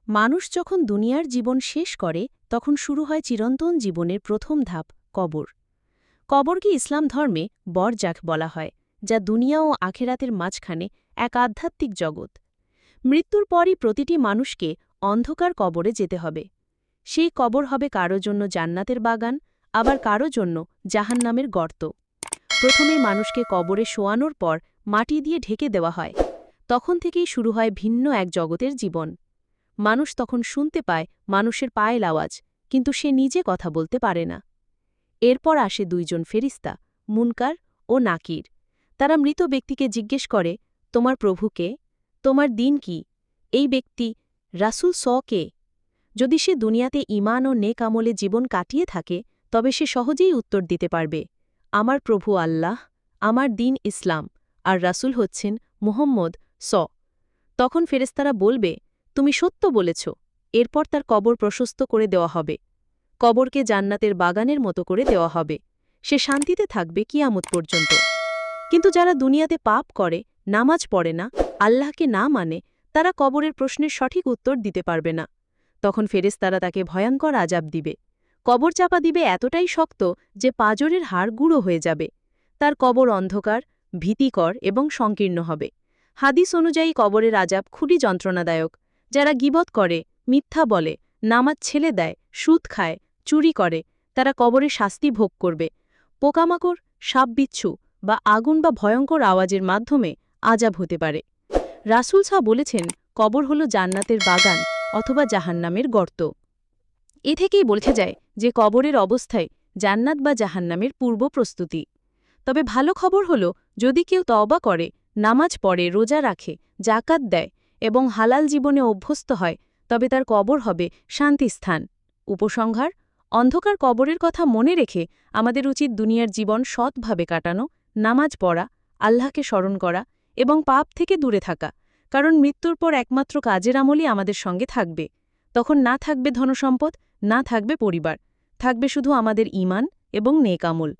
মানুষ যখন দুনিয়ার জীবন শেষ করে তখন শুরু হয় চিরন্তন জীবনের প্রথম ধাপ কবর। কবরকে ইসলাম ধর্মে বরজাখ বলা হয়, যা দুনিয়া ও আখেরাতের মাঝখানে এক আধ্যাত্মিক জগৎ। মৃত্যুর পরই প্রতিটি মানুষকে অন্ধকার কবরে যেতে হবে। সেই কবর হবে কারো জন্য জান্নাতের বাগান, আবার কারো জন্য জাহান্নামের গর্ত। প্রথমেই মানুষকে কবরে শোয়ানোর পর মাটি দিয়ে ঢেকে দেওয়া হয়। তখন থেকেই শুরু হয় ভিন্ন এক জগতের জীবন। মানুষ তখন শুনতে পায় মানুষের পায়ের আওয়াজ, কিন্তু সে নিজে কথা বলতে পারে না। এরপর আসে দুইজন ফেরিস্তা, মুনকার ও নাকির। তারা মৃত ব্যক্তিকে জিজ্ঞেস করে, তোমার প্রভু কে? তোমার দিন কি? এই ব্যক্তি রাসূল কে? যদি সে দুনিয়াতে ঈমান ও নেক আমলে জীবন কাটিয়ে থাকে, তবে সে সহজেই উত্তর দিতে পারবে, আমার প্রভু আল্লাহ, আমার দিন ইসলাম, আর রাসূল হচ্ছেন মুহাম্মদ তখন ফেরেশতারা বলবে, তুমি সত্য বলেছ। এরপর তার কবর প্রশস্ত করে দেওয়া হবে। কবরকে জান্নাতের বাগানের মতো করে দেওয়া হবে। সে শান্তিতে থাকবে কিয়ামত পর্যন্ত। কিন্তু যারা দুনিয়াতে পাপ করে, নামাজ পড়ে না, আল্লাহকে না মানে, তারা কবরের প্রশ্নের সঠিক উত্তর দিতে পারবে না। তখন ফেরেশতারা তাকে ভয়ঙ্কর আযাব দিবে। কবর চাপা দিবে এতটাই শক্ত যে পাঁজরের হাড় গুঁড়ো হয়ে যাবে। তার কবর অন্ধকার, ভীতিকর এবং সংকীর্ণ হবে। হাদিস অনুযায়ী কবরের আযাব খুবই যন্ত্রণাদায়ক। যারা গীবত করে, মিথ্যা বলে, নামাজ ছেড়ে দেয়, সুদ খায়, চুরি করে, তারা কবরে শাস্তি ভোগ করবে। পোকামাকড়, সাপবিচ্ছু বা আগুন বা ভয়ঙ্কর আওয়াজের মাধ্যমে আযাব হতে পারে। রাসূল বলেছেন, কবর হল জান্নাতের বাগান অথবা জাহান্নামের গর্ত। এ থেকেই বোঝা যায় যে কবরের অবস্থায় জান্নাত বা জাহান্নামের পূর্ব প্রস্তুতি। তবে ভালো খবর হল, যদি কেউ তওবা করে, নামাজ পড়ে, রোজা রাখে, জাকাত দেয় এবং হালাল জীবনে অভ্যস্ত হয়, তবে তার কবর হবে শান্তিস্থান। উপসংহার: অন্ধকার কবরের কথা মনে রেখে আমাদের উচিত দুনিয়ার জীবন সৎভাবে কাটানো, নামাজ পড়া, আল্লাহকে স্মরণ করা এবং পাপ থেকে দূরে থাকা। কারণ মৃত্যুর পর একমাত্র কাজের আমলই আমাদের সঙ্গে থাকবে। তখন না থাকবে ধনসম্পদ, না থাকবে পরিবার, থাকবে শুধু আমাদের ঈমান এবং নেক আমল।